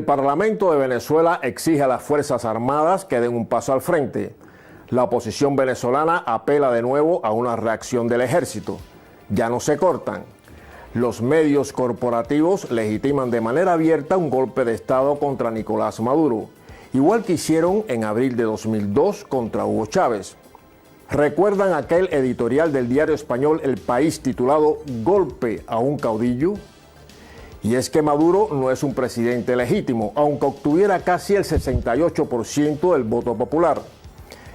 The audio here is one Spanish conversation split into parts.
Parlamento de Venezuela exige a las Fuerzas Armadas que den un paso al frente. La oposición venezolana apela de nuevo a una reacción del ejército. Ya no se cortan. Los medios corporativos legitiman de manera abierta un golpe de Estado contra Nicolás Maduro, igual que hicieron en abril de 2002 contra Hugo Chávez. ¿Recuerdan aquel editorial del diario español El País titulado Golpe a un caudillo? Y es que Maduro no es un presidente legítimo, aunque obtuviera casi el 68% del voto popular.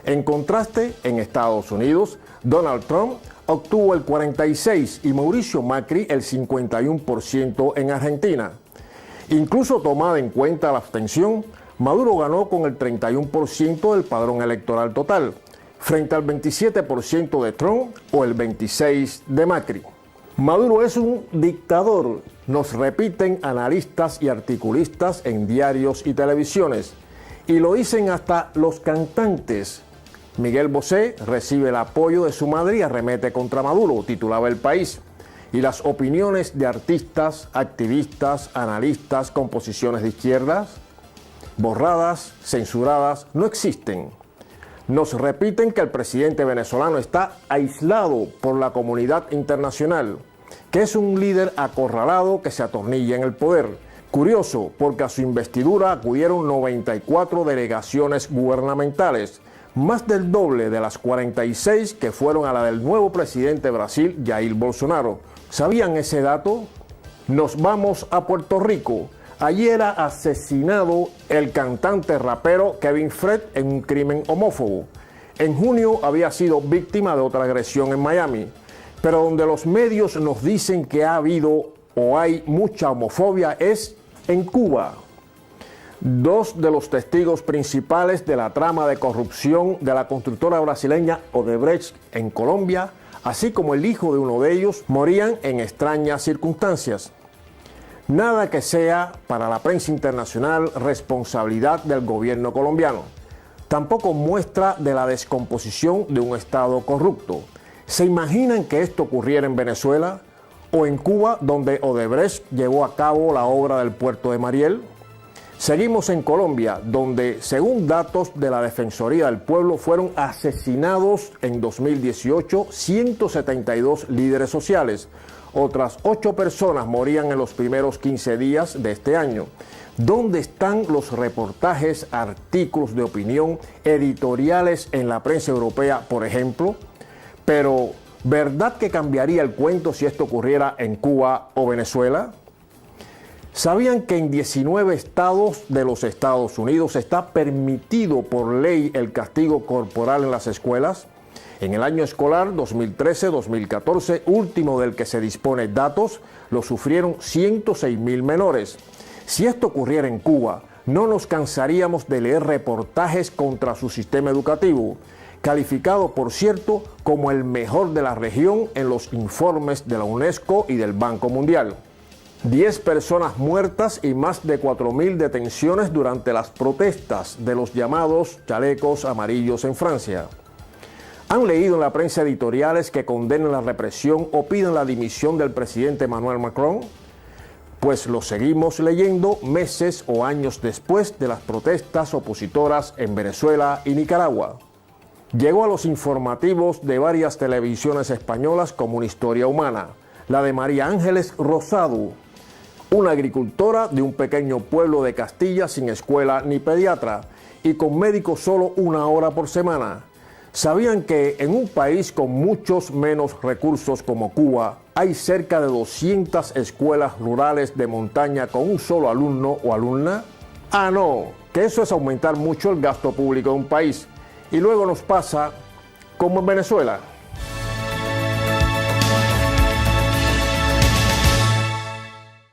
En contraste, en Estados Unidos, Donald Trump obtuvo el 46% y Mauricio Macri el 51% en Argentina. Incluso tomada en cuenta la abstención, Maduro ganó con el 31% del padrón electoral total, frente al 27% de Trump o el 26% de Macri. Maduro es un dictador, nos repiten analistas y articulistas en diarios y televisiones, y lo dicen hasta los cantantes. Miguel Bosé recibe el apoyo de su madre y arremete contra Maduro, titulaba El País. Y las opiniones de artistas, activistas, analistas con posiciones de izquierdas, borradas, censuradas, no existen. Nos repiten que el presidente venezolano está aislado por la comunidad internacional, que es un líder acorralado que se atornilla en el poder. Curioso, porque a su investidura acudieron 94 delegaciones gubernamentales, más del doble de las 46 que fueron a la del nuevo presidente de Brasil, Jair Bolsonaro. ¿Sabían ese dato? Nos vamos a Puerto Rico. Allí era asesinado el cantante rapero Kevin Fred en un crimen homófobo. En junio había sido víctima de otra agresión en Miami. Pero donde los medios nos dicen que ha habido o hay mucha homofobia es en Cuba. Dos de los testigos principales de la trama de corrupción de la constructora brasileña Odebrecht en Colombia, así como el hijo de uno de ellos, morían en extrañas circunstancias. Nada que sea para la prensa internacional responsabilidad del gobierno colombiano. Tampoco muestra de la descomposición de un Estado corrupto. ¿Se imaginan que esto ocurriera en Venezuela o en Cuba, donde Odebrecht llevó a cabo la obra del puerto de Mariel? Seguimos en Colombia, donde, según datos de la Defensoría del Pueblo, fueron asesinados en 2018 172 líderes sociales. Otras 8 personas morían en los primeros 15 días de este año. ¿Dónde están los reportajes, artículos de opinión, editoriales en la prensa europea, por ejemplo? Pero, ¿verdad que cambiaría el cuento si esto ocurriera en Cuba o Venezuela? ¿Sabían que en 19 estados de los Estados Unidos está permitido por ley el castigo corporal en las escuelas? En el año escolar 2013-2014, último del que se dispone datos, lo sufrieron 106,000 menores. Si esto ocurriera en Cuba, no nos cansaríamos de leer reportajes contra su sistema educativo, calificado, por cierto, como el mejor de la región en los informes de la UNESCO y del Banco Mundial. 10 personas muertas y más de 4,000 detenciones durante las protestas de los llamados chalecos amarillos en Francia. ¿Han leído en la prensa editoriales que condenan la represión o piden la dimisión del presidente Emmanuel Macron? Pues lo seguimos leyendo meses o años después de las protestas opositoras en Venezuela y Nicaragua. Llegó a los informativos de varias televisiones españolas como una historia humana, la de María Ángeles Rosado, una agricultora de un pequeño pueblo de Castilla sin escuela ni pediatra y con médico solo 1 hora por semana. ¿Sabían que en un país con muchos menos recursos como Cuba hay cerca de 200 escuelas rurales de montaña con un solo alumno o alumna? Ah, no, que eso es aumentar mucho el gasto público de un país. Y luego nos pasa como en Venezuela.